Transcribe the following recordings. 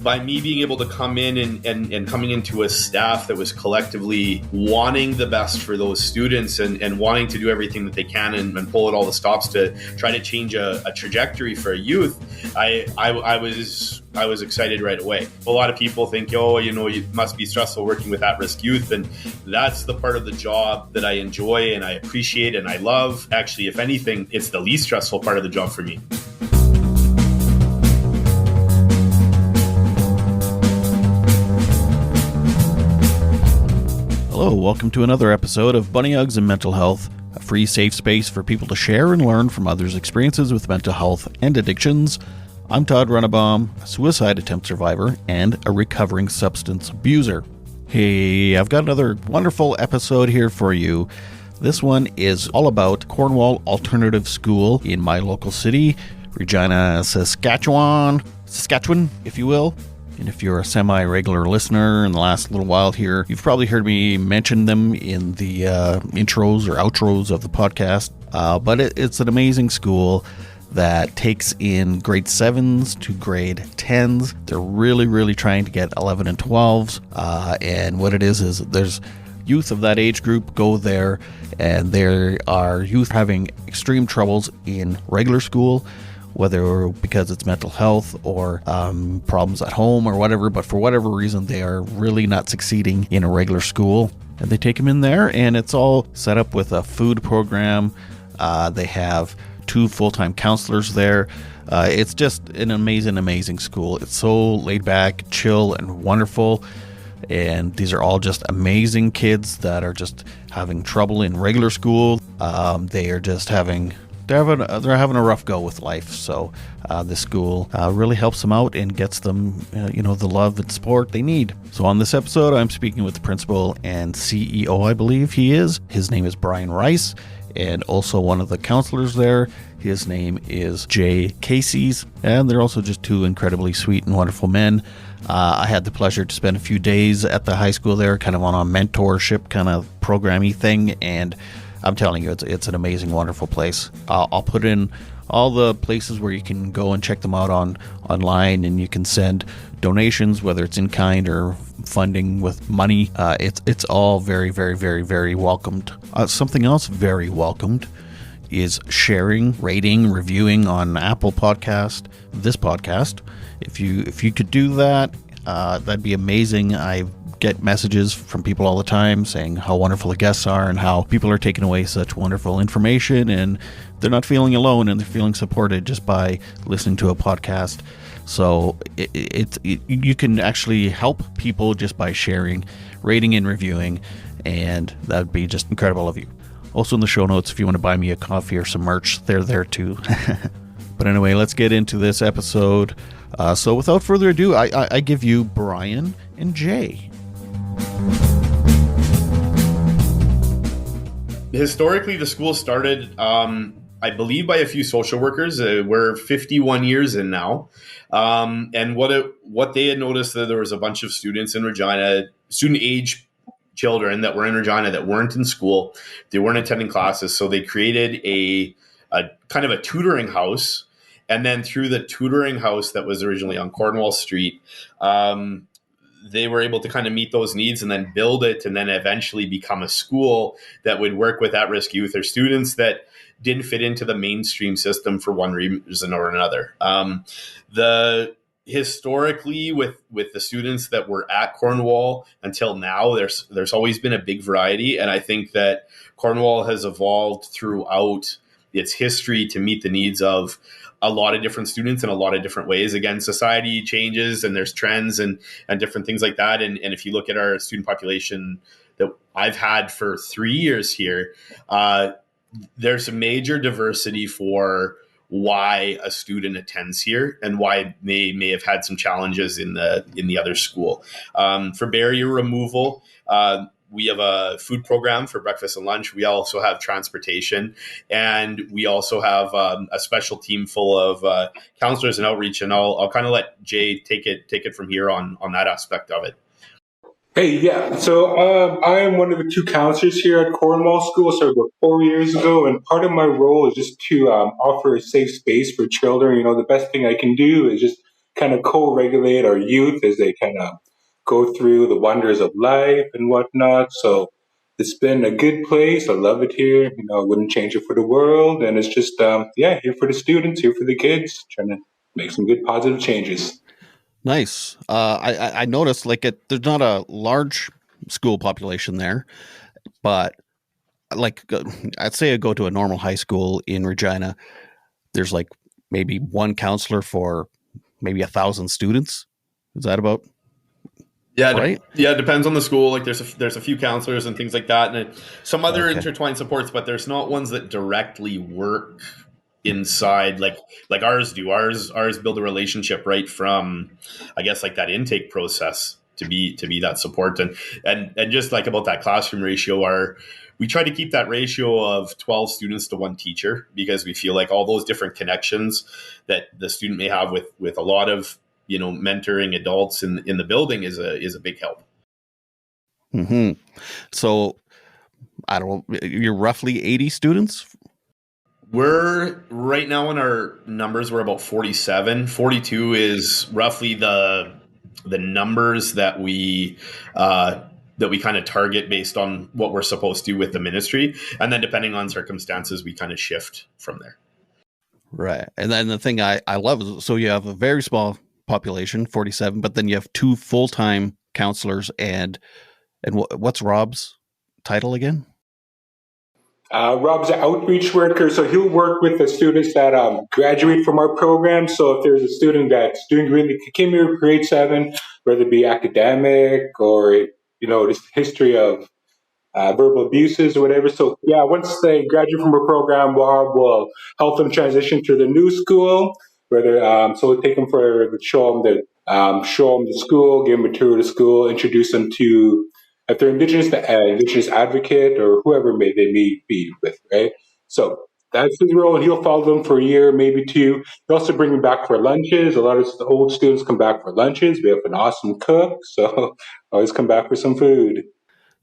by me being able to come in and coming into a staff that was collectively wanting the best for those students and wanting to do everything that they can and pull at all the stops to try to change a trajectory for a youth, I was excited right away. A lot of people think, it must be stressful working with at-risk youth, and that's the part of the job that I enjoy and I appreciate and I love. Actually, if anything, it's the least stressful part of the job for me. Hello, welcome to another episode of Bunny Hugs and Mental Health, a free safe space for people to share and learn from others' experiences with mental health and addictions. I'm Todd Runnebaum, a suicide attempt survivor and a recovering substance abuser. Hey, I've got another wonderful episode here for you. This one is all about Cornwall Alternative School in my local city, Regina, Saskatchewan, if you will. And if you're a semi-regular listener in the last little while here, you've probably heard me mention them in the intros or outros of the podcast. But it's an amazing school that takes in grade 7s to grade 10s. They're really, really trying to get 11 and 12s. And what it is there's youth of that age group go there, and there are youth having extreme troubles in regular school, whether because it's mental health or problems at home or whatever, but for whatever reason, they are really not succeeding in a regular school. And they take them in there, and it's all set up with a food program. They have 2 full-time counselors there. It's just an amazing school. It's so laid back, chill, and wonderful. And these are all just amazing kids that are just having trouble in regular school. They're having a rough go with life, so this school really helps them out and gets them, the love and support they need. So on this episode, I'm speaking with the principal and CEO, I believe he is. His name is Bryan Rice, and also one of the counselors there. His name is Kayseas, and they're also just 2 incredibly sweet and wonderful men. I had the pleasure to spend a few days at the high school there, kind of on a mentorship kind of programmy thing, and I'm telling you, it's an amazing, wonderful place. I'll put in all the places where you can go and check them out online, and you can send donations, whether it's in kind or funding with money. It's all very, very, very, very welcomed. Something else very welcomed is sharing, rating, reviewing on Apple Podcast, this podcast. If you could do that, that'd be amazing. I get messages from people all the time saying how wonderful the guests are and how people are taking away such wonderful information, and they're not feeling alone and they're feeling supported just by listening to a podcast. So you can actually help people just by sharing, rating, and reviewing, and that would be just incredible of you. Also in the show notes, if you want to buy me a coffee or some merch, they're there too. But anyway, let's get into this episode. So without further ado, I give you Bryan and Jay. Historically, the school started, I believe, by a few social workers. We're 51 years in now. And what they had noticed, that there was a bunch of students in Regina, student age children that were in Regina that weren't in school. They weren't attending classes. So they created a kind of a tutoring house. And then through the tutoring house that was originally on Cornwall Street, they were able to kind of meet those needs and then build it and then eventually become a school that would work with at-risk youth or students that didn't fit into the mainstream system for one reason or another. Historically, with the students that were at Cornwall until now, there's always been a big variety. And I think that Cornwall has evolved throughout its history to meet the needs of a lot of different students in a lot of different ways. Again, society changes and there's trends and different things like that. And if you look at our student population that I've had for 3 years here, there's a major diversity for why a student attends here and why they may have had some challenges in the other school. For barrier removal, we have a food program for breakfast and lunch. We also have transportation, and we also have a special team full of counselors and outreach. And I'll kind of let Jay take it from here on that aspect of it. Hey, yeah. So I am one of the 2 counselors here at Cornwall School. Started about 4 years ago, and part of my role is just to offer a safe space for children. The best thing I can do is just kind of co-regulate our youth as they kind of go through the wonders of life and whatnot. So it's been a good place. I love it here. I wouldn't change it for the world. And it's just, here for the students, here for the kids, trying to make some good positive changes. Nice. I noticed there's not a large school population there, but I'd say I go to a normal high school in Regina. There's maybe one counselor for maybe 1,000 students. Is that about right? Yeah, it depends on the school. There's a few counselors and things like that, and some other intertwined supports, but there's not ones that directly work inside like ours do. Ours build a relationship right from, I guess, that intake process to be that support, and just about that classroom ratio. We try to keep that ratio of 12 students to one teacher, because we feel all those different connections that the student may have with a lot of mentoring adults in the building is a big help. Mm-hmm. So I don't know, you're roughly 80 students? We're right now in our numbers, we're about 47. 42 is roughly the numbers that we kind of target based on what we're supposed to with the ministry. And then depending on circumstances, we kind of shift from there. Right. And then the thing I love is, so you have a very small population, 47, but then you have 2 full-time counselors and what's Rob's title again? Rob's an outreach worker, so he'll work with the students that graduate from our program. So if there's a student that's doing really came here grade 7, whether it be academic or just history of verbal abuses or whatever. So yeah, once they graduate from our program, Rob will help them transition to the new school. Whether so we'll take them show them the school, give them a tour of the school, introduce them to, if they're Indigenous advocate or whoever they may be with, right? So that's his role, and he'll follow them for a year, maybe 2. He also bring them back for lunches. A lot of the old students come back for lunches. We have an awesome cook, so always come back for some food.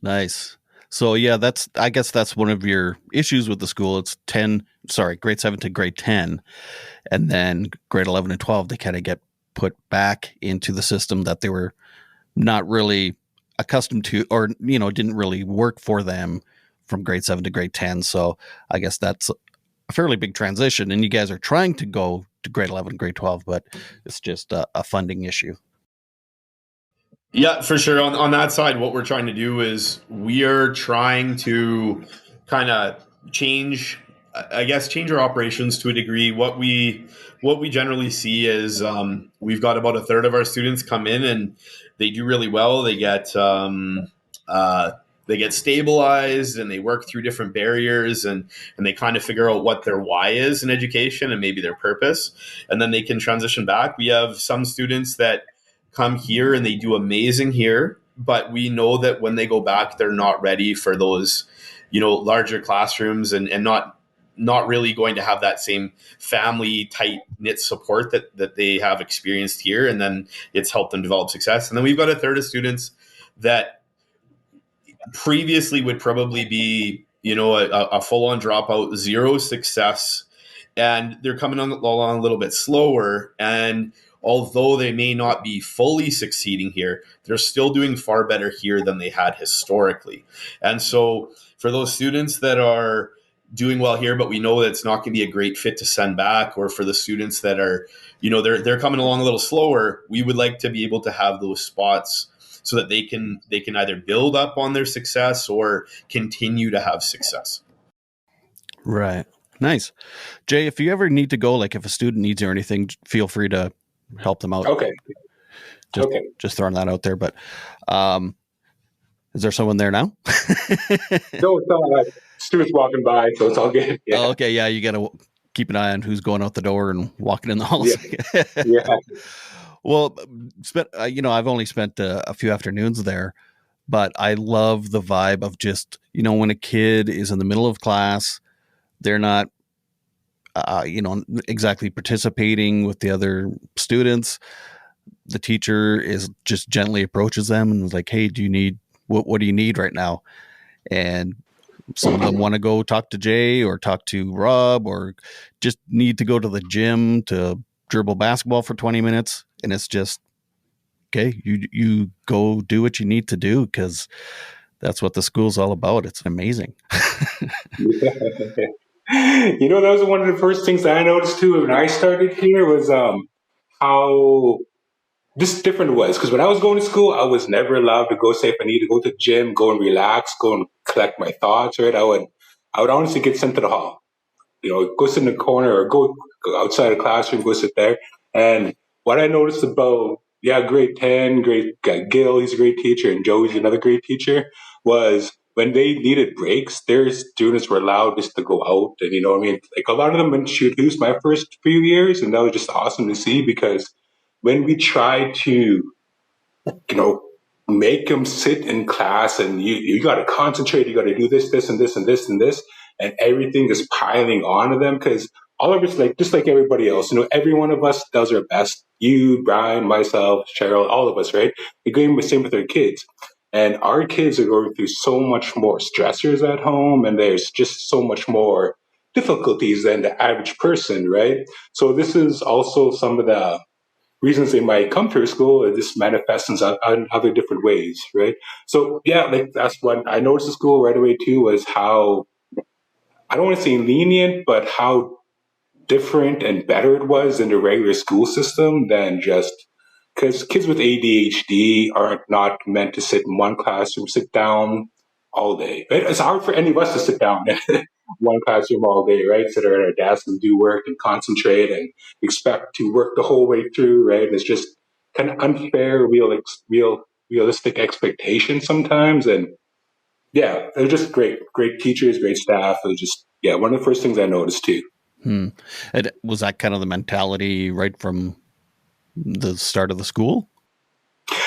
Nice. So yeah, I guess that's one of your issues with the school. It's grade 7 to grade 10, and then grade 11 and 12, they kind of get put back into the system that they were not really accustomed to, or didn't really work for them from grade 7 to grade 10. So I guess that's a fairly big transition, and you guys are trying to go to grade 11 and grade 12, but it's just a funding issue. Yeah, for sure. On that side, what we're trying to do is we are trying to kind of change our operations to a degree. What we generally see is we've got about a third of our students come in and they do really well. They get stabilized and they work through different barriers and they kind of figure out what their why is in education and maybe their purpose, and then they can transition back. We have some students that come here and they do amazing here, but we know that when they go back, they're not ready for those, larger classrooms and not really going to have that same family tight knit support that they have experienced here. And then it's helped them develop success. And then we've got a third of students that previously would probably be, a full on dropout, zero success, and they're coming along a little bit slower. And although they may not be fully succeeding here, they're still doing far better here than they had historically. And so for those students that are doing well here, but we know that it's not going to be a great fit to send back, or for the students that are, they're coming along a little slower, we would like to be able to have those spots so that they can either build up on their success or continue to have success. Right. Nice. Jay, if you ever need to go, if a student needs you or anything, feel free to help them out. Okay. Just throwing that out there. But is there someone there now? No, it's not. Students walking by, so it's all good. Yeah. Oh, okay. Yeah. You got to keep an eye on who's going out the door and walking in the halls. Yeah. Well, I've only spent a few afternoons there, but I love the vibe of just, when a kid is in the middle of class, they're not, exactly participating with the other students. The teacher is just gently approaches them and is like, "Hey, do you need, what do you need right now?" And some of them want to go talk to Jay or talk to Rob or just need to go to the gym to dribble basketball for 20 minutes, and it's just, okay, you go do what you need to do, because that's what the school's all about. It's amazing. That was one of the first things that I noticed too when I started here was how just different it was. Because when I was going to school, I was never allowed to go say if I need to go to the gym, go and relax, go and collect my thoughts. Right? I would honestly get sent to the hall. Go sit in the corner or go outside the classroom, go sit there. And what I noticed about, grade 10, Gil, he's a great teacher, and Joey's another great teacher, was when they needed breaks, their students were allowed just to go out. And, like a lot of them went shoot hoops my first few years, and that was just awesome to see because when we tried to you know, make them sit in class and you got to concentrate. You got to do this, and this, and this, and this. And everything is piling onto them because all of us, just like everybody else, every one of us does our best. You, Bryan, myself, Cheryl, all of us, right? We're going the same with our kids. And our kids are going through so much more stressors at home, and there's just so much more difficulties than the average person, right? So this is also some of the reasons they might come to school, it just manifests in other different ways, right? So that's what I noticed at school right away too, was how, I don't want to say lenient, but how different and better it was than the regular school system than just, because kids with ADHD aren't not meant to sit in one classroom, sit down all day. Right? It's hard for any of us to sit down in one classroom all day, right? Sit at our desk and do work and concentrate and expect to work the whole way through, right? It's just kind of unfair, realistic expectations sometimes. And they're just great teachers, great staff. It was just, one of the first things I noticed too. And was that kind of the mentality right from the start of the school?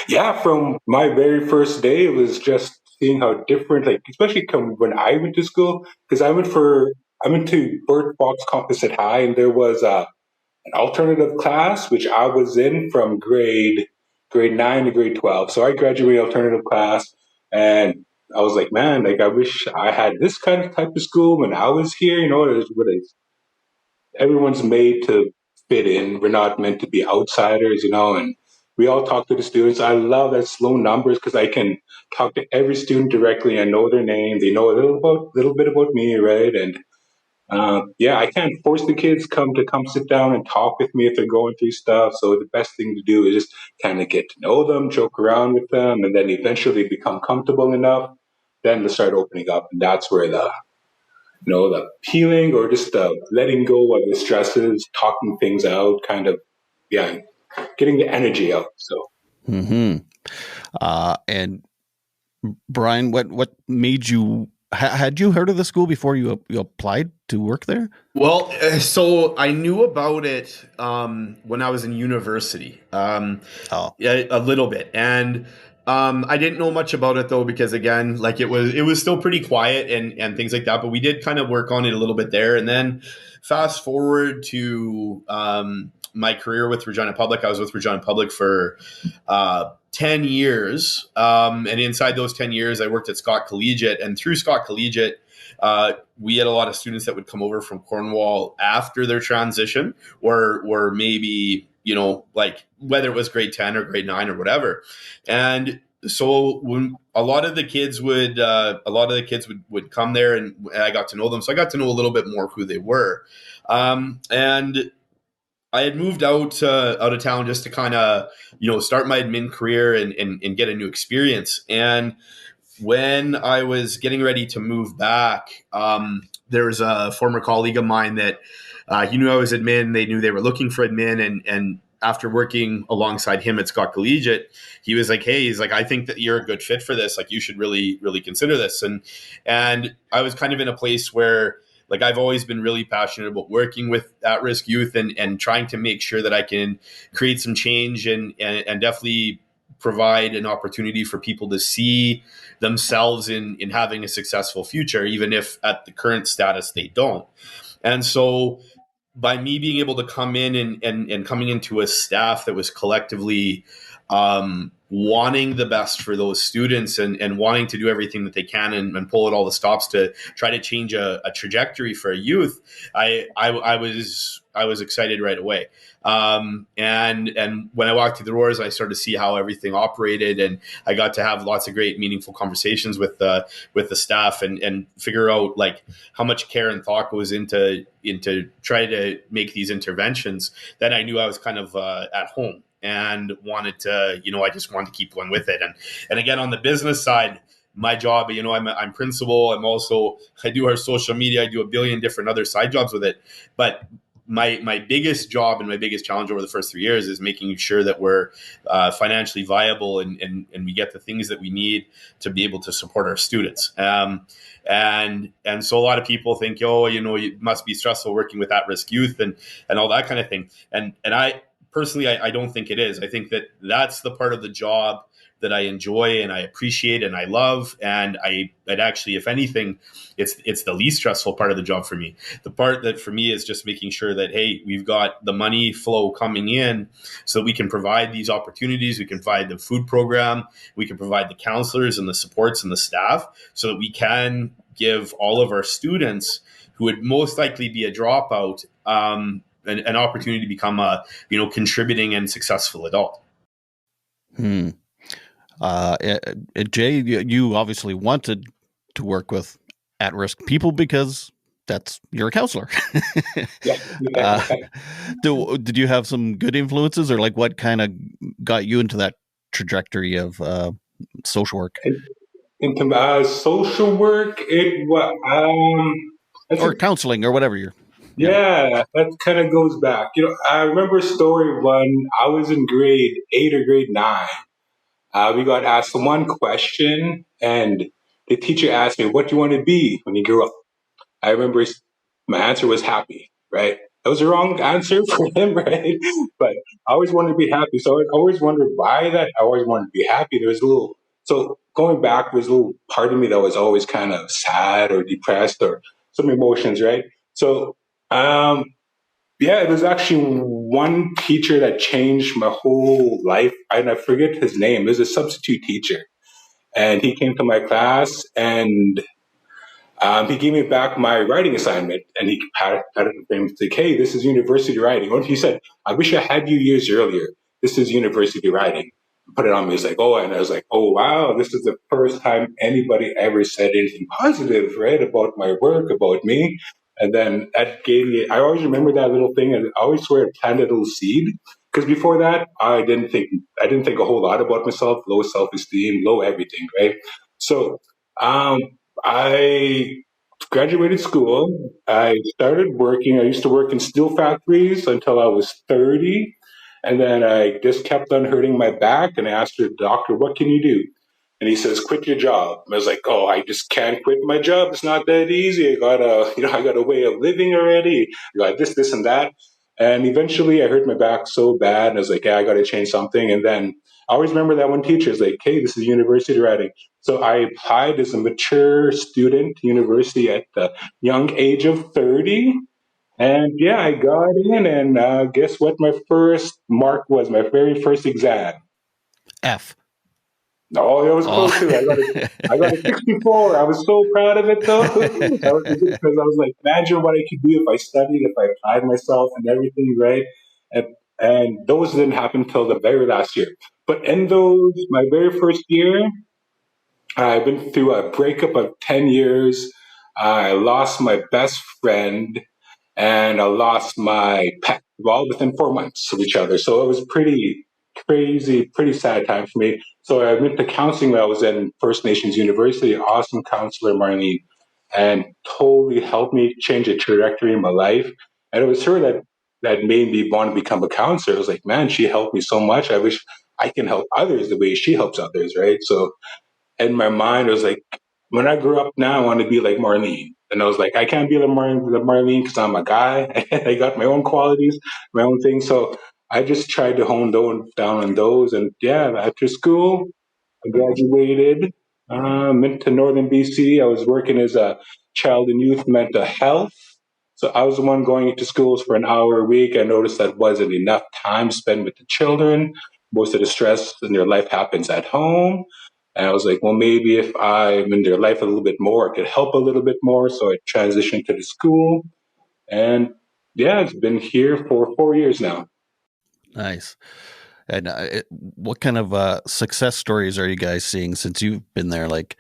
Yeah, from my very first day, it was just seeing how different, especially when I went to school, because I went to Bird Fox Composite High, and there was an alternative class which I was in from grade 9 to grade 12. So I graduated alternative class, and I was like, man, I wish I had this kind of type of school when I was here. Everyone's made to fit in. We're not meant to be outsiders, and we all talk to the students. I love that slow numbers because I can talk to every student directly. I know their name. They know a little bit about me, right? And I can't force the kids come sit down and talk with me if they're going through stuff. So the best thing to do is just kind of get to know them, joke around with them, and then eventually become comfortable enough. Then to start opening up, and that's where the healing or just letting go of the stresses, talking things out, kind of, getting the energy out. So, and Bryan, what made you? Had you heard of the school before you applied to work there? Well, so I knew about it when I was in university. A little bit, and I didn't know much about it though, because again, it was still pretty quiet and things like that. But we did kind of work on it a little bit there, and then fast forward to my career with Regina Public. I was with Regina Public for 10 years. And inside those 10 years, I worked at Scott Collegiate. And through Scott Collegiate, we had a lot of students that would come over from Cornwall after their transition or maybe, whether it was grade 10 or grade 9 or whatever. And so when a lot of the kids would come there and I got to know them. So I got to know a little bit more who they were. And I had moved out of town just to kind of, start my admin career and get a new experience. And when I was getting ready to move back, there was a former colleague of mine that he knew I was admin. They knew they were looking for admin. And after working alongside him at Scott Collegiate, he was like, hey, I think that you're a good fit for this. You should really, really consider this. And I was kind of in a place where I've always been really passionate about working with at-risk youth and trying to make sure that I can create some change and definitely provide an opportunity for people to see themselves in having a successful future, even if at the current status they don't. And so by me being able to come in and coming into a staff that was collectively wanting the best for those students and wanting to do everything that they can and pull out all the stops to try to change a trajectory for a youth, I was excited right away. And when I walked through the doors, I started to see how everything operated, and I got to have lots of great, meaningful conversations with the staff and figure out like how much care and thought goes into try to make these interventions. Then I knew I was kind of at home and wanted to, I just wanted to keep going with it. And again, on the business side, my job, I'm principal. I do our social media. I do a billion different other side jobs with it. But my biggest job and my biggest challenge over the first 3 years is making sure that we're financially viable and we get the things that we need to be able to support our students. And so a lot of people think, it must be stressful working with at-risk youth and all that kind of thing. And I personally, I don't think it is. I think that that's the part of the job that I enjoy and I appreciate and I love. And it actually, if anything, it's the least stressful part of the job for me. The part that for me is just making sure that, hey, we've got the money flow coming in so that we can provide these opportunities. We can provide the food program. We can provide the counselors and the supports and the staff so that we can give all of our students who would most likely be a dropout, an opportunity to become a, contributing and successful adult. Jay, you obviously wanted to work with at-risk people because you're a counselor. Did you have some good influences, or like what kind of got you into that trajectory of social work? Into social work, or counseling, or whatever you're. Yeah, that kind of goes back. I remember a story when I was in grade 8 or grade 9. We got asked one question, and the teacher asked me, "What do you want to be when you grow up?" I remember my answer was happy, right? That was the wrong answer for him, right? But I always wanted to be happy. So I always wondered why that. I always wanted to be happy. So going back, there's a little part of me that was always kind of sad or depressed or some emotions, right? So, it was actually one teacher that changed my whole life. And I forget his name. It was a substitute teacher. And he came to my class and he gave me back my writing assignment. And he patted the thing, like, "Hey, this is university writing." Or he said, "I wish I had you years earlier. This is university writing." Put it on me. He was like, "Oh," and I was like, "Oh, wow, this is the first time anybody ever said anything positive, right, about my work, about me." And then that gave me, I always remember that little thing, and I always swear it planted a little seed. Because before that, I didn't think a whole lot about myself, low self-esteem, low everything, right? So I graduated school. I started working. I used to work in steel factories until I was 30. And then I just kept on hurting my back. And I asked the doctor, "What can you do?" And he says, "Quit your job." I was like, "Oh, I just can't quit my job. It's not that easy. I got a way of living already. I got this, and that." And eventually I hurt my back so bad. And I was like, "Yeah, I got to change something." And then I always remember that one teacher is like, "Hey, this is university writing." So I applied as a mature student to university at the young age of 30. And yeah, I got in, and guess what my first mark was, my very first exam? F. Oh, it was close too. I got a 64. I was so proud of it though. Because I was like, imagine what I could do if I studied, if I applied myself and everything, right? And those didn't happen till the very last year. But in my very first year, I've been through a breakup of 10 years. I lost my best friend, and I lost my pet, all within 4 months of each other. So it was pretty crazy, pretty sad time for me. So I went to counseling when I was in First Nations University, awesome counselor, Marlene, and totally helped me change the trajectory in my life. And it was her that made me want to become a counselor. I was like, man, she helped me so much. I wish I can help others the way she helps others, right? So in my mind, it was like, when I grow up now, I want to be like Marlene. And I was like, I can't be like Marlene because I'm a guy. I got my own qualities, my own things. So I just tried to hone down on those. And yeah, after school, I graduated, went to Northern BC. I was working as a child and youth mental health. So I was the one going into schools for an hour a week. I noticed that wasn't enough time spent with the children. most of the stress in their life happens at home. And I was like, well, maybe if I'm in their life a little bit more, I could help a little bit more. So I transitioned to the school. And yeah, it's been here for 4 years now. Nice. And what kind of success stories are you guys seeing since you've been there? Like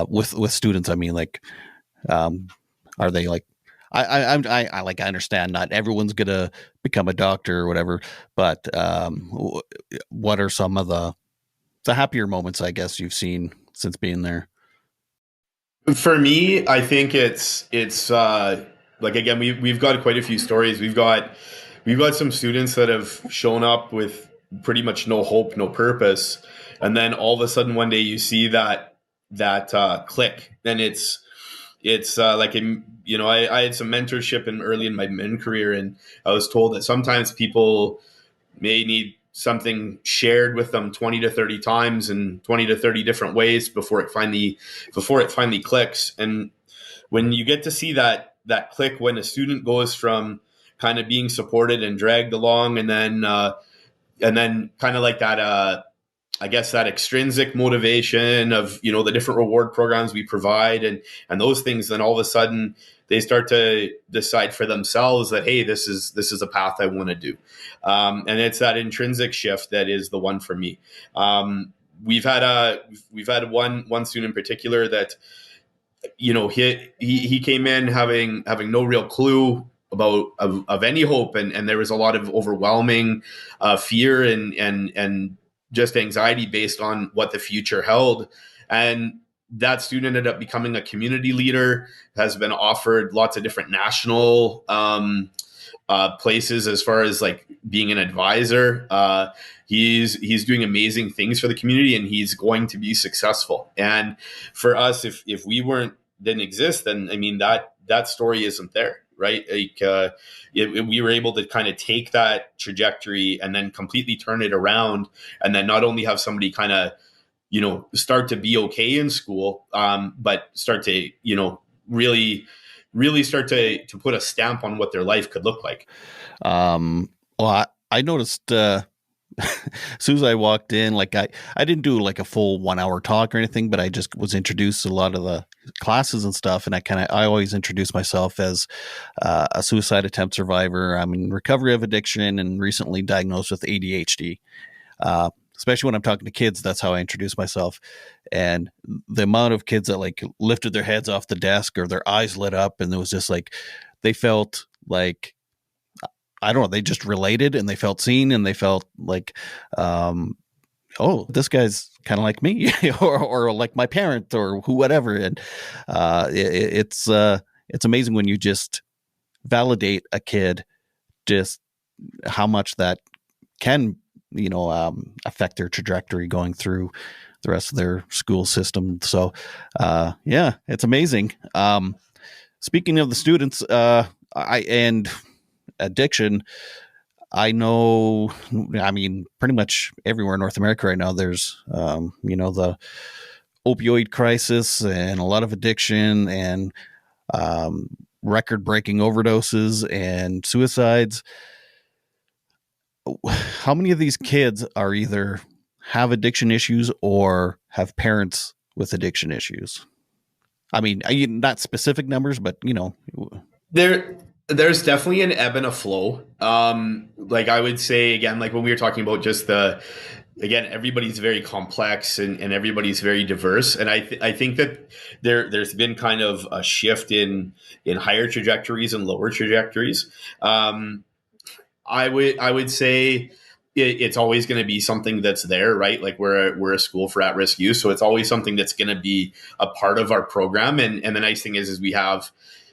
with students, I mean, like, are they like? I understand not everyone's gonna become a doctor or whatever, but what are some of the happier moments I guess you've seen since being there? For me, I think it's like, again, we've got quite a few stories. We've got some students that have shown up with pretty much no hope, no purpose, and then all of a sudden one day you see that click, and it's like, I had some mentorship early in my men career, and I was told that sometimes people may need something shared with them 20 to 30 times in 20 to 30 different ways before it finally clicks. And when you get to see that click, when a student goes from kind of being supported and dragged along, and then kind of like that, I guess, that extrinsic motivation of, the different reward programs we provide, and those things, then all of a sudden they start to decide for themselves that, hey, this is a path I want to do. And it's that intrinsic shift that is the one for me. We've had one student in particular that, he came in having no real clue of any hope, and there was a lot of overwhelming fear and just anxiety based on what the future held. And that student ended up becoming a community leader, has been offered lots of different national places as far as like being an advisor. He's doing amazing things for the community, and he's going to be successful. And for us, if we didn't exist, then I mean that story isn't there, right? Like, we were able to kind of take that trajectory and then completely turn it around, and then not only have somebody kind of start to be okay in school, but start to really start to put a stamp on what their life could look like. Well, I noticed as soon as I walked in, like I didn't do like a full 1 hour talk or anything, but I just was introduced to a lot of the classes and stuff. And I always introduce myself as a suicide attempt survivor. I'm in recovery of addiction and recently diagnosed with ADHD. Especially when I'm talking to kids, that's how I introduce myself. And the amount of kids that like lifted their heads off the desk or their eyes lit up, and it was just like, they felt like, I don't know, they just related and they felt seen, and they felt like, oh, this guy's kind of like me or like my parent or whatever. And it's amazing when you just validate a kid, just how much that can affect their trajectory going through the rest of their school system. So yeah, it's amazing. Speaking of the students, and addiction, I know, I mean, pretty much everywhere in North America right now, there's the opioid crisis and a lot of addiction and record-breaking overdoses and suicides. How many of these kids are either have addiction issues or have parents with addiction issues? I mean, not specific numbers, but there's definitely an ebb and a flow. Like I would say, again, like when we were talking about just again, everybody's very complex and everybody's very diverse. And I think that there's been kind of a shift in higher trajectories and lower trajectories. I would say it's always going to be something that's there, right? Like we're a school for at-risk youth, so it's always something that's going to be a part of our program. And the nice thing is we have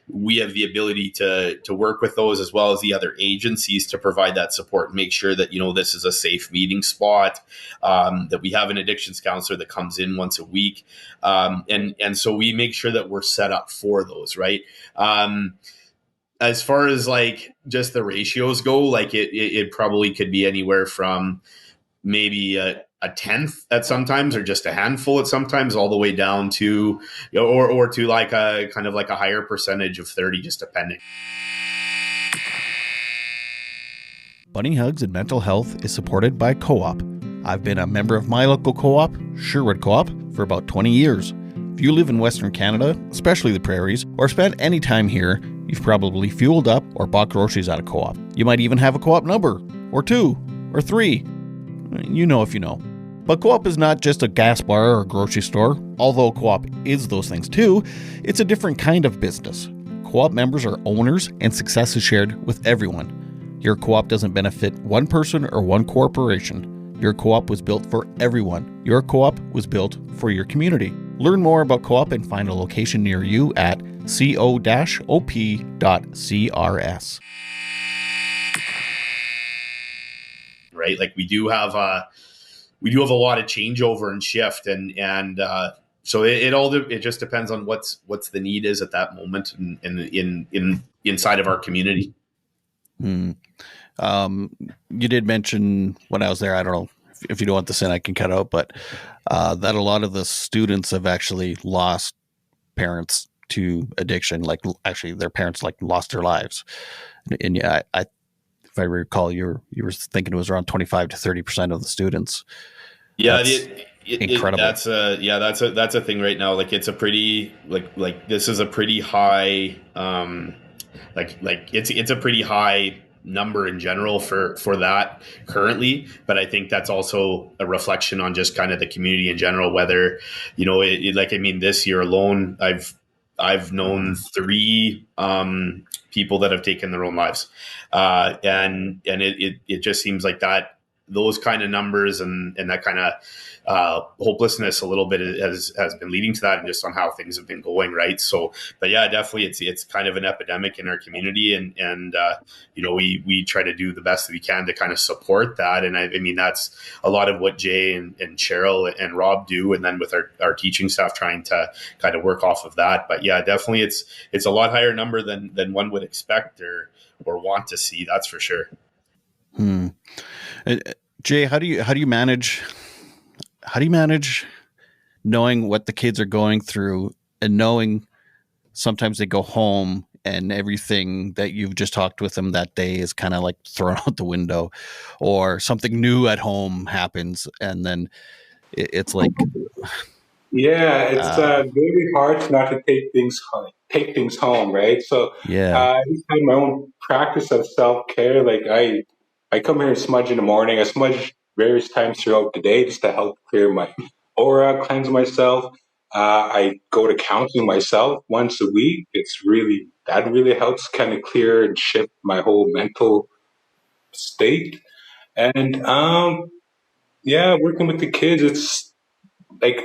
the ability to work with those as well as the other agencies to provide that support and make sure that this is a safe meeting spot, that we have an addictions counselor that comes in once a week, and so we make sure that we're set up for those, right? As far as like just the ratios go, like it probably could be anywhere from maybe a tenth at sometimes, or just a handful at sometimes, all the way down to, or to like a kind of like a higher percentage of 30, just depending. Bunny Hugs and Mental Health is supported by Co-op. I've been a member of my local co-op, Sherwood Co-op, for about 20 years. If you live in Western Canada, especially the prairies, or spent any time here, you've probably fueled up or bought groceries at a co-op. You might even have a co-op number, or 2, or 3. You know if you know. But co-op is not just a gas bar or a grocery store. Although co-op is those things too, it's a different kind of business. Co-op members are owners and success is shared with everyone. Your co-op doesn't benefit one person or one corporation. Your co-op was built for everyone. Your co-op was built for your community. Learn more about co-op and find a location near you at co-op.crs. Right, like we do have a lot of changeover and shift, and so it just depends on what's the need is at that moment in inside of our community. You did mention when I was there, I don't know if you don't want this in, I can cut out, but that a lot of the students have actually lost parents to addiction. Like actually their parents like lost their lives. And yeah, if I recall, you were thinking it was around 25 to 30% of the students. Yeah. Incredible. That's a thing right now. Like it's a pretty, like this is a pretty high, it's a pretty high number in general for that currently, but I think that's also a reflection on just kind of the community in general, whether this year alone I've known 3 people that have taken their own lives, and it just seems like that those kind of numbers and that kind of hopelessness a little bit has been leading to that, and just on how things have been going, right? So, but yeah, definitely it's kind of an epidemic in our community, and we try to do the best that we can to kind of support that, and I mean that's a lot of what Jay and Cheryl and Rob do, and then with our teaching staff trying to kind of work off of that. But yeah, definitely it's a lot higher number than one would expect or want to see, that's for sure. Jay, how do you manage knowing what the kids are going through and knowing sometimes they go home and everything that you've just talked with them that day is kind of like thrown out the window, or something new at home happens and then it's like, yeah, it's very hard not to take things home, right? So I just have my own practice of self-care. Like I come here and smudge in the morning. I smudge various times throughout the day just to help clear my aura, cleanse myself. I go to counseling myself once a week. That really helps kind of clear and shift my whole mental state. And working with the kids, it's like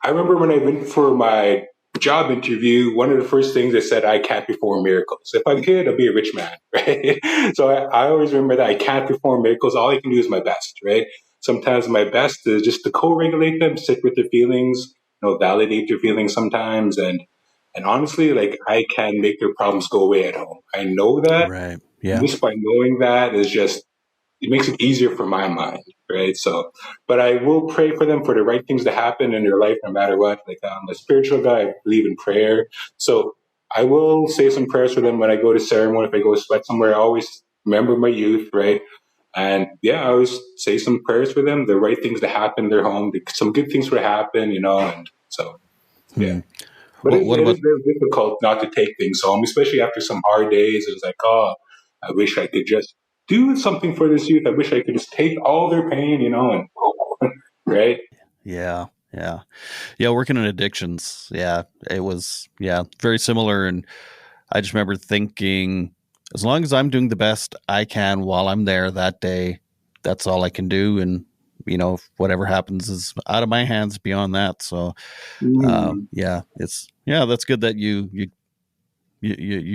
I remember when I went for my job interview, one of the first things I said, I can't perform miracles. If I could, I'd be a rich man, right? So I always remember that I can't perform miracles. All I can do is my best, right? Sometimes my best is just to co-regulate them, sit with their feelings, validate their feelings sometimes. And honestly, like I can make their problems go away at home. I know that. Right. Yeah. Just by knowing that is just, it makes it easier for my mind, right? So, but I will pray for them for the right things to happen in their life, no matter what. Like I'm a spiritual guy, I believe in prayer. So I will say some prayers for them when I go to ceremony. If I go sweat somewhere, I always remember my youth, right? And I always say some prayers for them, the right things to happen in their home, some good things would happen, and so, yeah. But it is very difficult not to take things home, especially after some hard days. It's like, oh, I wish I could just do something for this youth. I wish I could just take all their pain, and right? Yeah. Working in addictions. Yeah, it was, very similar. And I just remember thinking, as long as I'm doing the best I can while I'm there that day, that's all I can do. And, whatever happens is out of my hands beyond that. So, that's good that you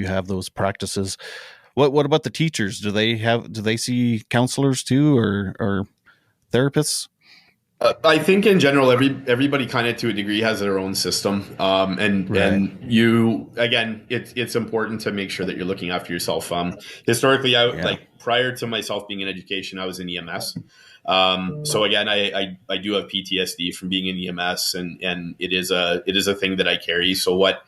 have those practices. What about the teachers? Do they see counselors too, or therapists? I think in general, everybody kind of to a degree has their own system. And you, again, it's important to make sure that you're looking after yourself. Historically, like prior to myself being in education, I was in EMS. So again, I do have PTSD from being in EMS, and it is a thing that I carry. So what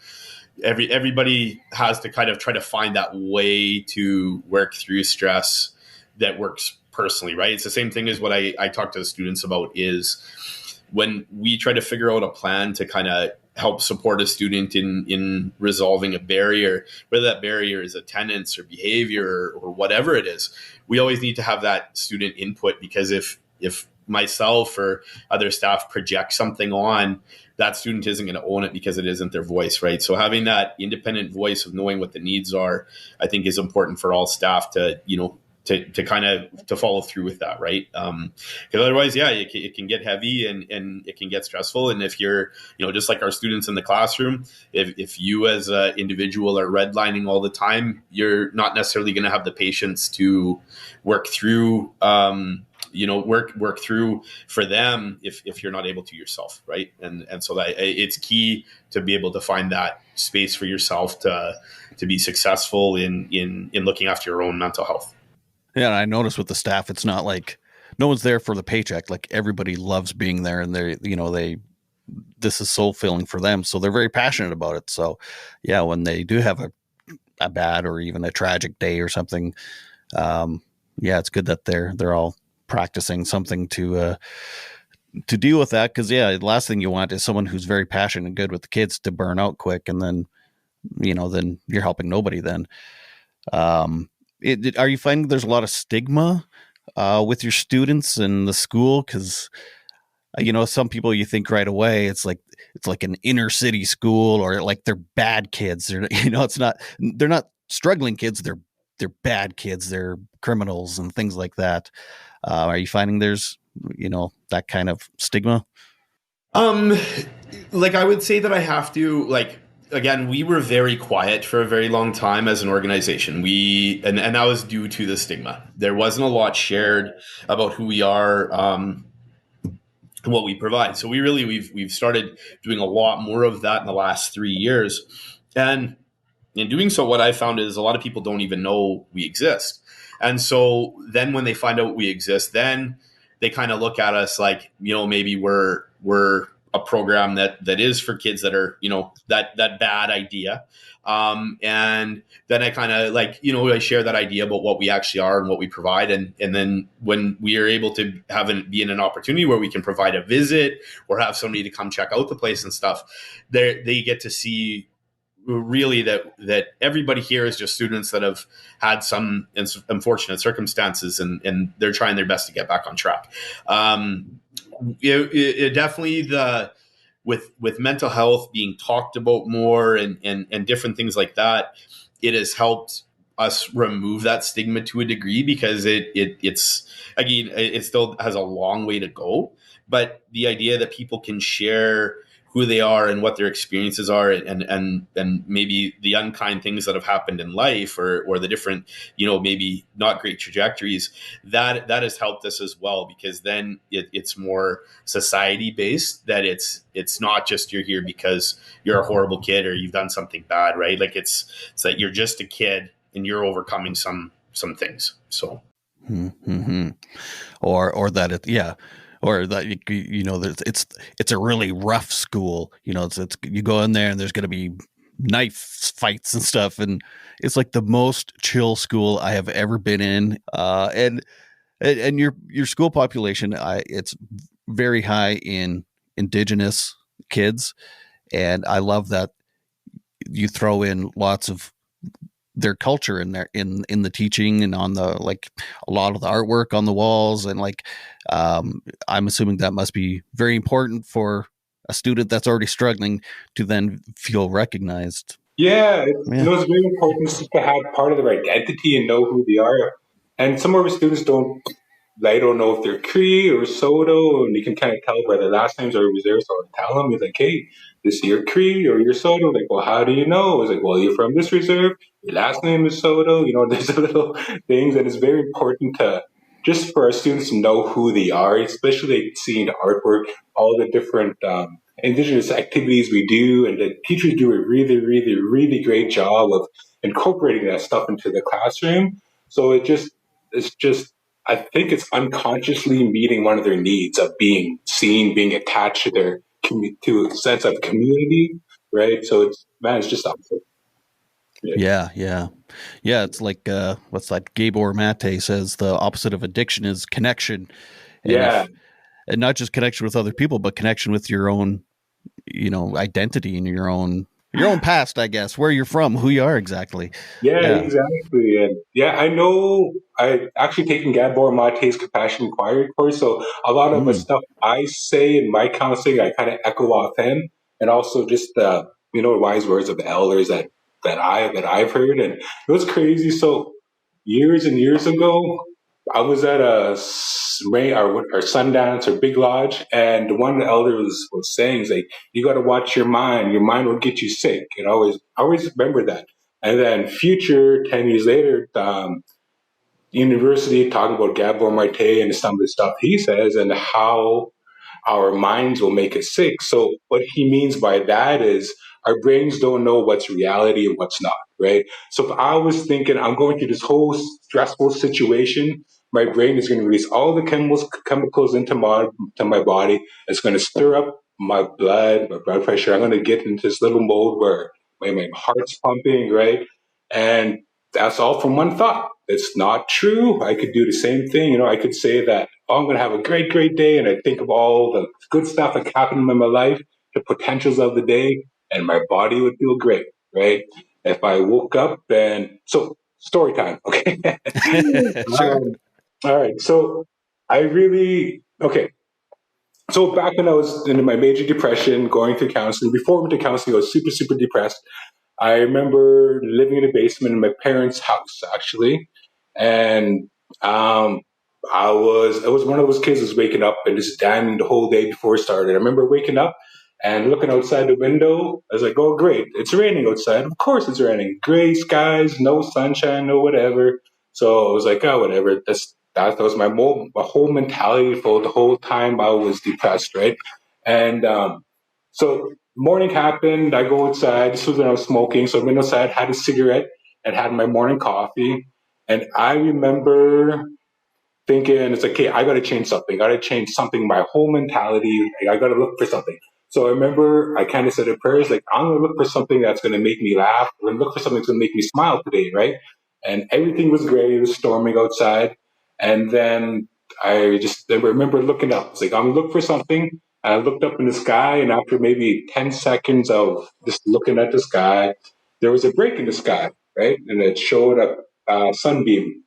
everybody has to kind of try to find that way to work through stress that works personally, right? It's the same thing as what I talk to the students about is when we try to figure out a plan to kind of help support a student in resolving a barrier, whether that barrier is attendance or behavior or whatever it is, we always need to have that student input, because if myself or other staff project something on, that student isn't going to own it because it isn't their voice, right? So having that independent voice of knowing what the needs are, I think is important for all staff to, to kind of to follow through with that, right? Because otherwise, yeah, it can get heavy and it can get stressful. And if you're, just like our students in the classroom, if you as an individual are redlining all the time, you're not necessarily going to have the patience to work through, work through for them if you're not able to yourself, right? And so that it's key to be able to find that space for yourself to be successful in looking after your own mental health. Yeah, and I noticed with the staff, it's not like no one's there for the paycheck. Like everybody loves being there, and this is soul filling for them. So they're very passionate about it. So yeah, when they do have a bad or even a tragic day or something, it's good that they're all practicing something to deal with that. Cause the last thing you want is someone who's very passionate and good with the kids to burn out quick. And then, then you're helping nobody then. Are you finding there's a lot of stigma with your students in the school? Because some people you think right away it's like an inner city school, or like they're bad kids. They're they're not struggling kids. They're bad kids. They're criminals and things like that. Are you finding there's that kind of stigma? I would say that I have to again, we were very quiet for a very long time as an organization. And that was due to the stigma. There wasn't a lot shared about who we are, what we provide. So we've started doing a lot more of that in the last 3 years. And in doing so, what I found is a lot of people don't even know we exist. And so then when they find out we exist, then they kind of look at us like, maybe we're a program that is for kids that are, that bad idea. And then I kind of I share that idea about what we actually are and what we provide. And then when we are able to be in an opportunity where we can provide a visit or have somebody to come check out the place and stuff, they get to see really that everybody here is just students that have had some unfortunate circumstances and they're trying their best to get back on track. It definitely with mental health being talked about more and different things like that, it has helped us remove that stigma to a degree, because it's again, it still has a long way to go, but the idea that people can share who they are and what their experiences are and maybe the unkind things that have happened in life or the different, maybe not great trajectories, that has helped us as well, because then it's more society based, that it's not just you're here because you're a horrible kid or you've done something bad, right? Like it's that you're just a kid and you're overcoming some things. So. Mm-hmm. Or that or that it's a really rough school. It's you go in there and there's going to be knife fights and stuff, and it's like the most chill school I have ever been in. And your school population, it's very high in Indigenous kids, and I love that you throw in lots of their culture in there in the teaching and on the a lot of the artwork on the walls, and I'm assuming that must be very important for a student that's already struggling to then feel recognized. Yeah, it's very important to have part of their identity and know who they are. And some of our students they don't know if they're Cree or Soto, and you can kind of tell by their last names or reserves. So I tell them, it's like, hey, this you're Cree or you're Soto. Like, well, how do you know? It's like, well, you're from this reserve. Your last name is Soto. There's little things, and it's very important to just for our students to know who they are, especially seeing the artwork, all the different Indigenous activities we do, and the teachers do a really, really, really great job of incorporating that stuff into the classroom. So it's just I think it's unconsciously meeting one of their needs of being seen, being attached to to a sense of community, right? So it's just awesome. Yeah, yeah. Yeah, it's like what's that Gabor Mate says the opposite of addiction is connection. And Yeah, if and not just connection with other people, but connection with your own, identity and your own past, I guess, where you're from, who you are exactly. yeah, Yeah. exactly. And yeah, I know I actually taken Gabor Mate's Compassion Inquiry course. So a lot of the Mm. stuff I say in my counseling, I kind of echo off him, and also just the wise words of the elders that I've heard. And it was crazy. So years and years ago, I was at a rain or Sundance or Big Lodge, and one of the elders was saying, "Is like you got to watch your mind. Your mind will get you sick." And I always remember that. And then future 10 years later, university talking about Gabor Mate and some of the stuff he says and how our minds will make us sick. So what he means by that is our brains don't know what's reality and what's not, right? So if I was thinking I'm going through this whole stressful situation, my brain is going to release all the chemicals into my body. It's going to stir up my blood pressure. I'm going to get into this little mode where my heart's pumping, right? And that's all from one thought. It's not true. I could do the same thing. I could say that, oh, I'm going to have a great, great day. And I think of all the good stuff that happened in my life, the potentials of the day, and my body would feel great, right? If I woke up so story time. Okay. Sure. All right. So okay. So back when I was in my major depression, going through counseling, before I went to counseling, I was super, super depressed. I remember living in a basement in my parents' house, actually, and um, I was one of those kids who was waking up and just damning the whole day before it started. I remember waking up and looking outside the window. I was like, "Oh, great! It's raining outside. Of course, it's raining. Gray skies, no sunshine, no whatever." So I was like, "Oh, whatever." That was my whole mentality for the whole time I was depressed, right? And so morning happened. I go outside. This was when I was smoking. So I went outside, had a cigarette, and had my morning coffee. And I remember thinking, it's like, okay, I got to change something. I got to change something, my whole mentality. I got to look for something. So I remember I kind of said a prayer, like, I'm going to look for something that's going to make me laugh. I'm going to look for something that's going to make me smile today, right? And everything was gray. It was storming outside. And then I remember looking up. It's like, I'm going to look for something. And I looked up in the sky, and after maybe 10 seconds of just looking at the sky, there was a break in the sky, right? And it showed a sunbeam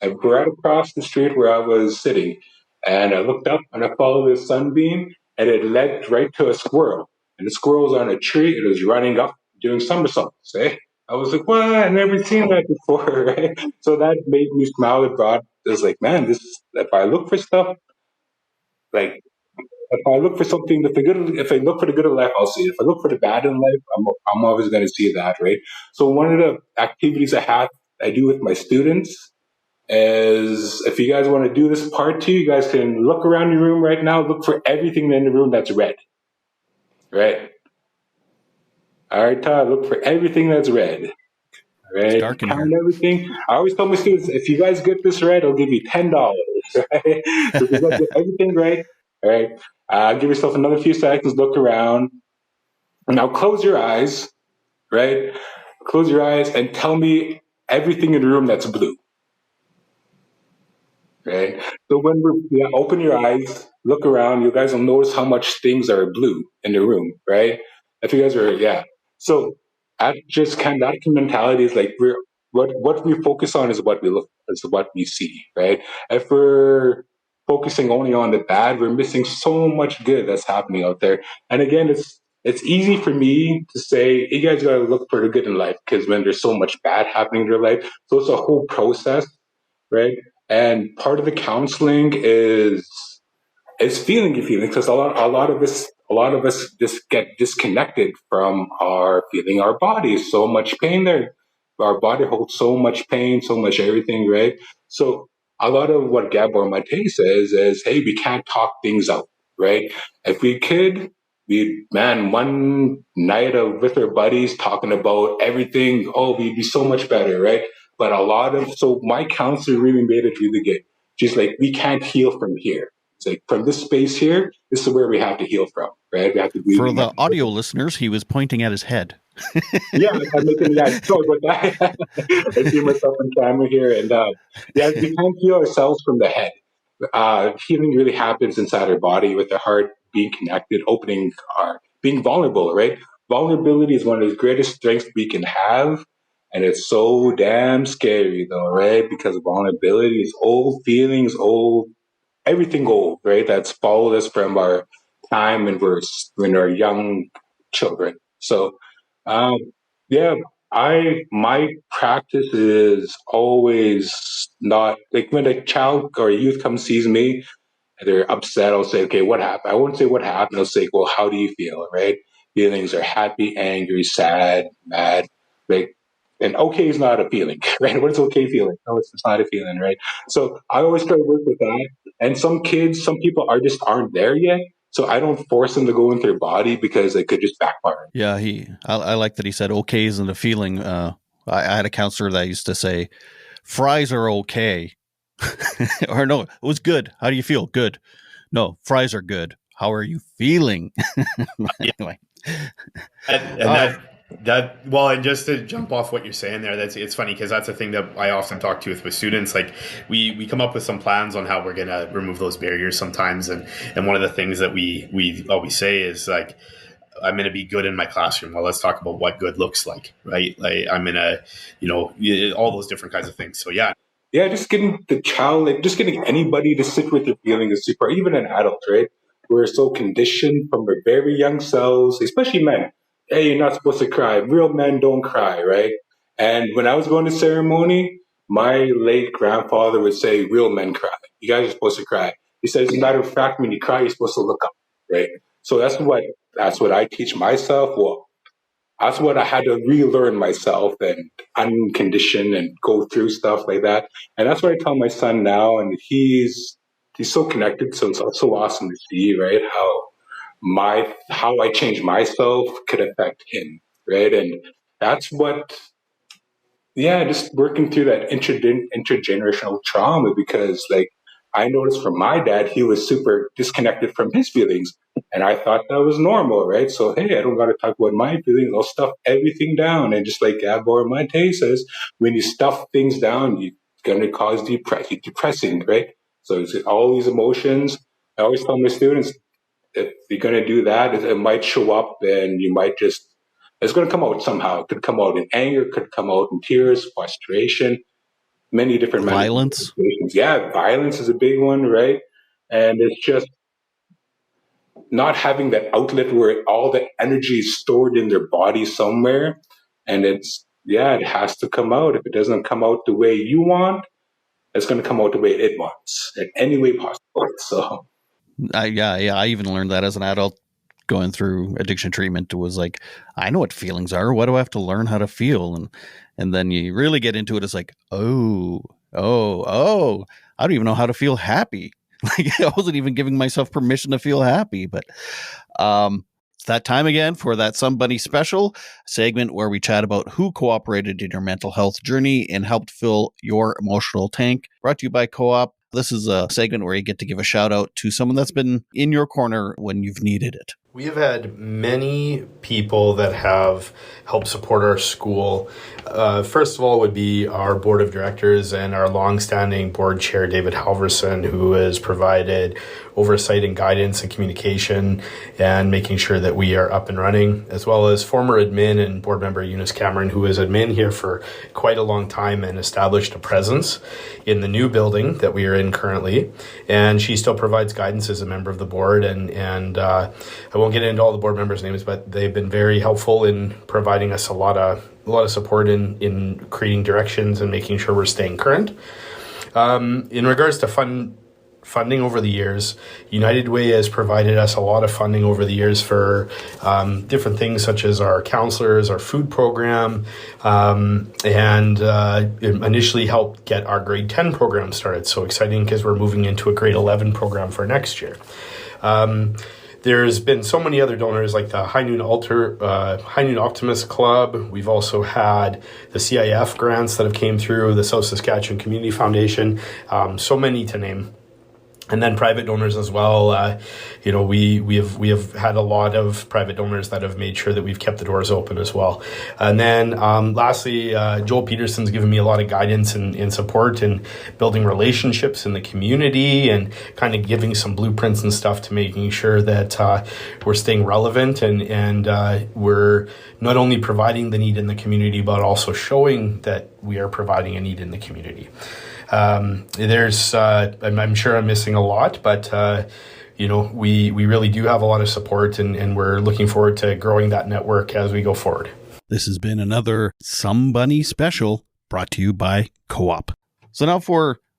right across the street where I was sitting. And I looked up and I followed the sunbeam, and it led right to a squirrel. And the squirrel was on a tree. It was running up, doing somersaults. Eh? I was like, what? I've never seen that before, right? So that made me smile. It was like, man, if I look for stuff, like, if I look for something, if I look for the good in life, I'll see it. If I look for the bad in life, I'm always going to see that, right? So one of the activities I do with my students is, if you guys want to do this part two, you guys can look around your room right now, look for everything in the room that's red, right? All right, Todd, look for everything that's red, It's right? dark in Count here. everything. I always tell my students, if you guys get this right, I'll give you $10, right? So if you guys get everything right, all right, give yourself another few seconds, look around. Now close your eyes, right? Close your eyes and tell me everything in the room that's blue. Right? So open your eyes, look around, you guys will notice how much things are blue in the room, right? If you guys are, yeah. So that mentality is like, what we focus on is what we see, right? If we're focusing only on the bad, we're missing so much good that's happening out there. And again, it's easy for me to say, you guys gotta look for the good in life, because when there's so much bad happening in your life, so it's a whole process, right? And part of the counseling is feeling your feelings, because a lot of us just get disconnected from our feeling our body. So much pain there. Our body holds so much pain, so much everything, right? So a lot of what Gabor Mate says is, hey, we can't talk things out, right? If we could, one night with our buddies talking about everything, oh, we'd be so much better, right? But so my counselor really made it really good. She's like, we can't heal from here. It's like from this space here, this is where we have to heal from, right? We have to For the audio listeners, he was pointing at his head. Yeah, I'm making that. Sorry about that. I see myself on camera here, and we can't heal ourselves from the head. Healing really happens inside our body with the heart being connected, opening our, being vulnerable, right? Vulnerability is one of the greatest strengths we can have. And it's so damn scary though, right? Because vulnerability is old feelings, old, everything old, right? That's followed us from our time when we're young children. So, um, yeah, my practice is always not like when a child or a youth comes sees me, they're upset. I'll say, okay, what happened? I won't say what happened. I'll say, well, how do you feel? Right? Feelings are happy, angry, sad, mad. Like, and okay is not a feeling, right? What is okay feeling? No, it's not a feeling, right? So I always try to work with that. And some kids, some people aren't there yet. So I don't force them to go into their body because it could just backfire. Yeah, I like that he said okay isn't a feeling. I had a counselor that used to say, fries are okay. Or no, it was good. How do you feel? Good. No, fries are good. How are you feeling? Anyway. And just to jump off what you're saying there, it's funny because that's the thing that I often talk to with students. Like we come up with some plans on how we're going to remove those barriers sometimes. And one of the things that we always say is like, I'm going to be good in my classroom. Well, let's talk about what good looks like, right? Like I'm going to, all those different kinds of things. So yeah. Yeah, just getting the child, like just getting anybody to sit with their feelings is super, even an adult, right? We're so conditioned from our very young selves, especially men. Hey, you're not supposed to cry. Real men don't cry, right? And when I was going to ceremony, my late grandfather would say, real men cry. You guys are supposed to cry. He says, as a matter of fact, when you cry, you're supposed to look up, right? So that's what I teach myself. Well, that's what I had to relearn myself and uncondition and go through stuff like that. And that's what I tell my son now. And he's so connected. So it's so awesome to see, right? How I change myself could affect him. Right. And that's what, yeah, just working through that intergenerational trauma, because like I noticed from my dad, he was super disconnected from his feelings. And I thought that was normal, right? So, hey, I don't got to talk about my feelings. I'll stuff everything down. And just like Gabor Mate says, when you stuff things down, you're going to cause depressing, right? So it's all these emotions. I always tell my students, if you're going to do that, it might show up and you might just, it's going to come out somehow. It could come out in anger, it could come out in tears, frustration, many different violence. Yeah, violence is a big one, right? And it's just not having that outlet where all the energy is stored in their body somewhere. And it has to come out. If it doesn't come out the way you want, it's going to come out the way it wants, in any way possible. So, I even learned that as an adult going through addiction treatment. It was like, I know what feelings are. Why do I have to learn how to feel? And then you really get into it. It's like, oh, I don't even know how to feel happy. Like I wasn't even giving myself permission to feel happy. But it's that time again for that Somebody Special segment where we chat about who cooperated in your mental health journey and helped fill your emotional tank. Brought to you by Co-op. This is a segment where you get to give a shout out to someone that's been in your corner when you've needed it. We have had many people that have helped support our school. First of all would be our board of directors and our longstanding board chair, David Halverson, who has provided oversight and guidance and communication and making sure that we are up and running, as well as former admin and board member Eunice Cameron, who was admin here for quite a long time and established a presence in the new building that we are in currently. And she still provides guidance as a member of the board. And I won't get into all the board members' names, but they've been very helpful in providing us a lot of support in creating directions and making sure we're staying current. In regards to funding over the years, United Way has provided us a lot of funding over the years for different things such as our counselors, our food program, and it initially helped get our grade 10 program started. So exciting because we're moving into a grade 11 program for next year. There's been so many other donors like the High Noon Optimist Club. We've also had the CIF grants that have came through, the South Saskatchewan Community Foundation, so many to name. And then private donors as well. We have had a lot of private donors that have made sure that we've kept the doors open as well. And then lastly, Joel Peterson's given me a lot of guidance and support in building relationships in the community and kind of giving some blueprints and stuff to making sure that we're staying relevant and we're not only providing the need in the community, but also showing that we are providing a need in the community. I'm sure I'm missing a lot, but we really do have a lot of support, and we're looking forward to growing that network as we go forward. This has been another Some Bunny special brought to you by Co-op. So now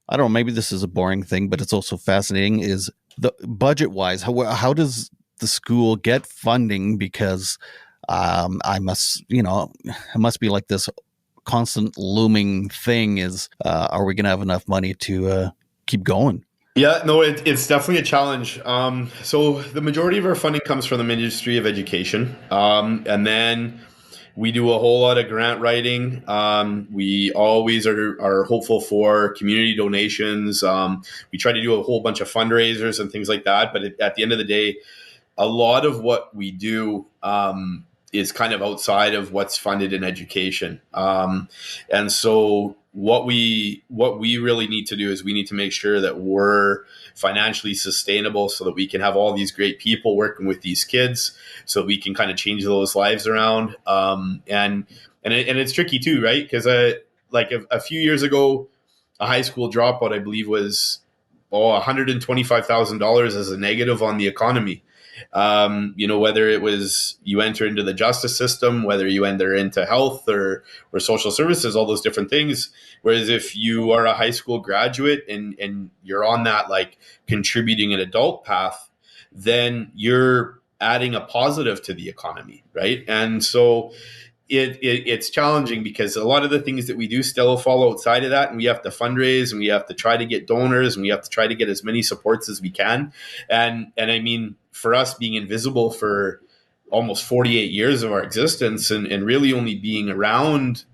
I don't know, maybe this is a boring thing, but it's also fascinating, is the budget-wise, how does the school get funding? Because it must be like this constant looming thing is, are we going to have enough money to keep going? Yeah, no, it's definitely a challenge. So the majority of our funding comes from the Ministry of Education. And then we do a whole lot of grant writing. We always are hopeful for community donations. We try to do a whole bunch of fundraisers and things like that. But at the end of the day, a lot of what we do is kind of outside of what's funded in education. And so what we really need to do is we need to make sure that we're financially sustainable so that we can have all these great people working with these kids so we can kind of change those lives around. And it's tricky too, right? Because like a few years ago, a high school dropout, I believe, was $125,000 as a negative on the economy. Whether it was you enter into the justice system, whether you enter into health or social services, all those different things. Whereas if you are a high school graduate and you're on that like contributing an adult path, then you're adding a positive to the economy, right? And so it's challenging because a lot of the things that we do still fall outside of that, and we have to fundraise and we have to try to get donors and we have to try to get as many supports as we can. And I mean, for us being invisible for almost 48 years of our existence and really only being around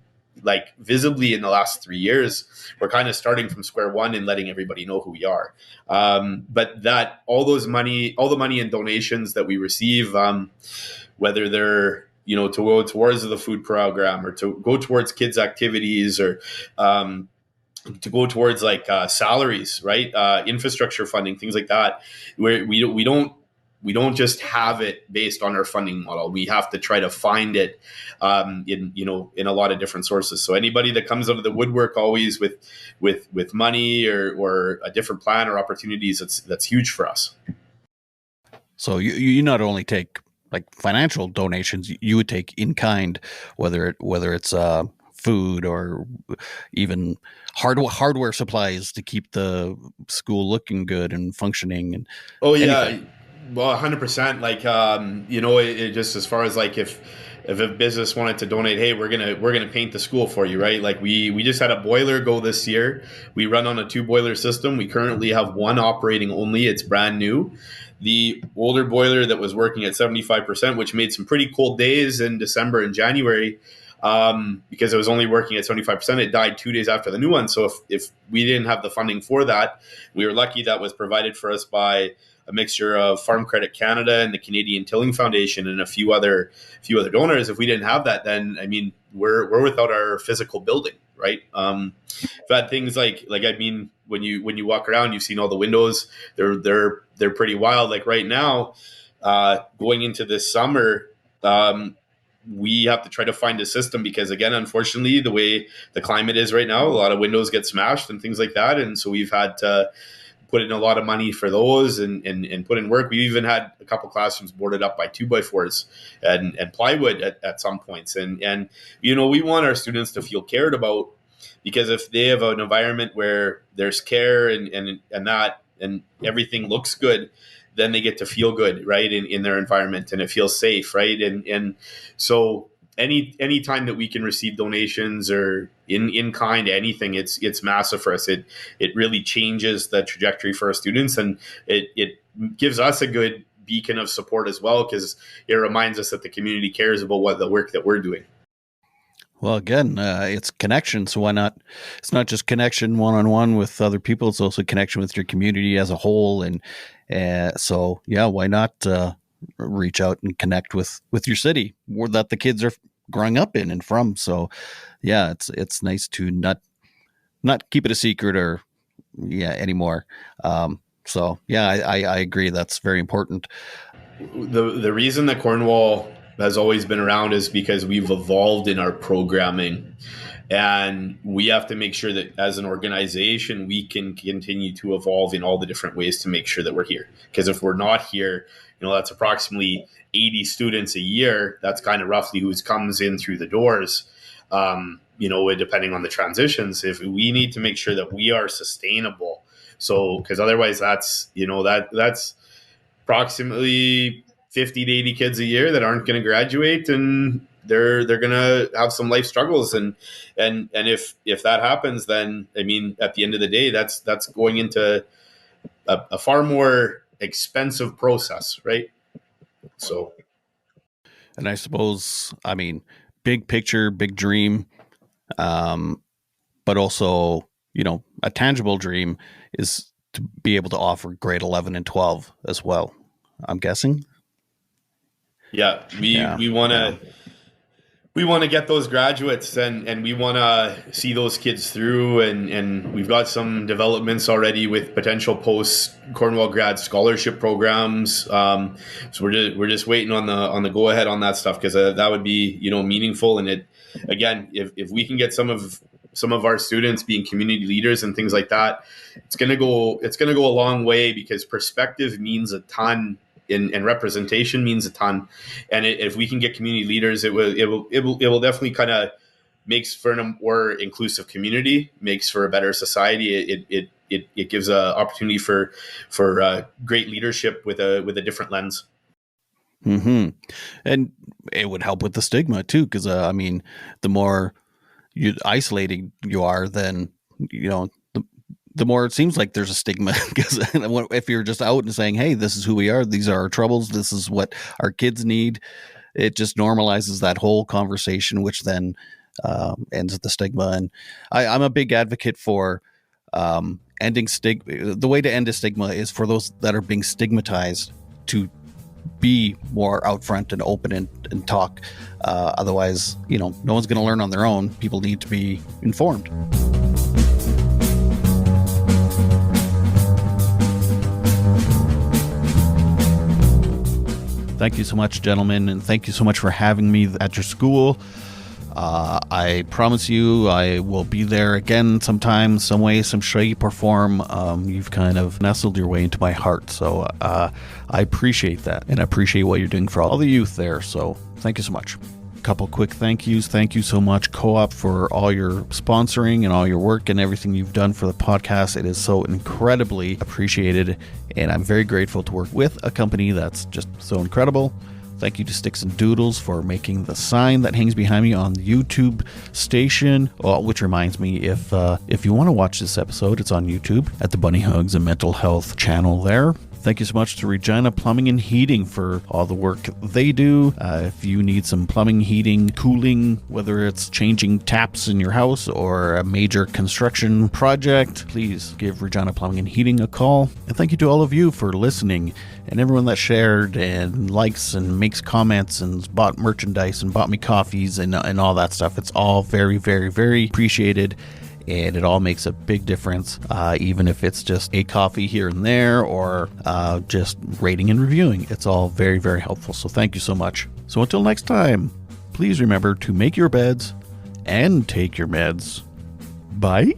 like visibly in the last 3 years, we're kind of starting from square one and letting everybody know who we are. But that all the money and donations that we receive, whether they're to go towards the food program or to go towards kids' activities or to go towards like salaries, right? Infrastructure funding, things like that. Where we don't just have it based on our funding model. We have to try to find it in a lot of different sources. So anybody that comes out of the woodwork always with money or a different plan or opportunities, that's huge for us. So you not only take like financial donations, you would take in kind, whether it's food or even hardware supplies to keep the school looking good and functioning. And anything. Well, 100%. Like it just as far as like if a business wanted to donate, hey, we're gonna paint the school for you, right? Like we just had a boiler go this year. We run on a 2-boiler system. We currently have one operating only. It's brand new. The older boiler that was working at 75%, which made some pretty cold days in December and January, because it was only working at 75%. It died 2 days after the new one. So if we didn't have the funding for that, we were lucky that was provided for us by a mixture of Farm Credit Canada and the Canadian Tilling Foundation and a few other donors. If we didn't have that, then I mean we're without our physical building, right? We've had things like I mean when you walk around, you've seen all the windows. They're pretty wild. Like right now, going into this summer, we have to try to find a system because again, unfortunately, the way the climate is right now, a lot of windows get smashed and things like that, and so we've had to put in a lot of money for those and put in work. We even had a couple classrooms boarded up by 2x4s and plywood at some points. And we want our students to feel cared about, because if they have an environment where there's care and that and everything looks good, then they get to feel good, right, in their environment, and it feels safe, right? And so any time that we can receive donations or in kind anything, it's massive for us. It really changes the trajectory for our students, and it gives us a good beacon of support as well, because it reminds us that the community cares about what the work that we're doing. Well, again, it's connection. So why not? It's not just connection one-on-one with other people. It's also connection with your community as a whole. And so, yeah, why not reach out and connect with your city or that the kids are growing up in and from. So, yeah, it's nice to not keep it a secret or anymore. So, yeah, I agree. That's very important. The reason that Cornwall has always been around is because we've evolved in our programming, and we have to make sure that as an organization we can continue to evolve in all the different ways to make sure that we're here. Because if we're not here, that's approximately 80 students a year. That's kind of roughly who comes in through the doors. Depending on the transitions, if we need to make sure that we are sustainable. So, because otherwise that's approximately 50 to 80 kids a year that aren't going to graduate, and they're going to have some life struggles. And if that happens, then, I mean, at the end of the day, that's going into a far more expensive process, right? So, and I suppose, I mean, big picture, big dream, but also, a tangible dream is to be able to offer grade 11 and 12 as well, I'm guessing. Yeah, we want to get those graduates, and we want to see those kids through, and we've got some developments already with potential post Cornwall grad scholarship programs. So we're just waiting on the go ahead on that stuff, because that would be meaningful. And it, again, if we can get some of our students being community leaders and things like that, it's gonna go a long way, because perspective means a ton. And representation means a ton, and if we can get community leaders, it will definitely kind of makes for a more inclusive community, makes for a better society. It gives an opportunity for great leadership with a different lens. Mm-hmm. And it would help with the stigma too, because the more isolating you are, then the more it seems like there's a stigma. Because if you're just out and saying, hey, this is who we are, these are our troubles, this is what our kids need, it just normalizes that whole conversation, which then ends the stigma. And I'm a big advocate for ending stigma. The way to end a stigma is for those that are being stigmatized to be more out front and open and talk. Otherwise, no one's going to learn on their own. People need to be informed. Thank you so much, gentlemen, and thank you so much for having me at your school. I promise you I will be there again sometime, some way, some shape or form. You've kind of nestled your way into my heart, so I appreciate that, and I appreciate what you're doing for all the youth there, so thank you so much. Couple quick thank yous. Thank you so much, Co-op, for all your sponsoring and all your work and everything you've done for the podcast. It is so incredibly appreciated, and I'm very grateful to work with a company that's just so incredible. Thank you to Sticks and Doodles for making the sign that hangs behind me on the YouTube station. Well, which reminds me, if you want to watch this episode, it's on YouTube at the Bunny Hugs and Mental Health channel there. Thank you so much to Regina Plumbing and Heating for all the work they do. If you need some plumbing, heating, cooling, whether it's changing taps in your house or a major construction project, please give Regina Plumbing and Heating a call. And thank you to all of you for listening, and everyone that shared and likes and makes comments and bought merchandise and bought me coffees and all that stuff. It's all very, very, very appreciated. And it all makes a big difference, even if it's just a coffee here and there or just rating and reviewing. It's all very, very helpful. So thank you so much. So until next time, please remember to make your beds and take your meds. Bye.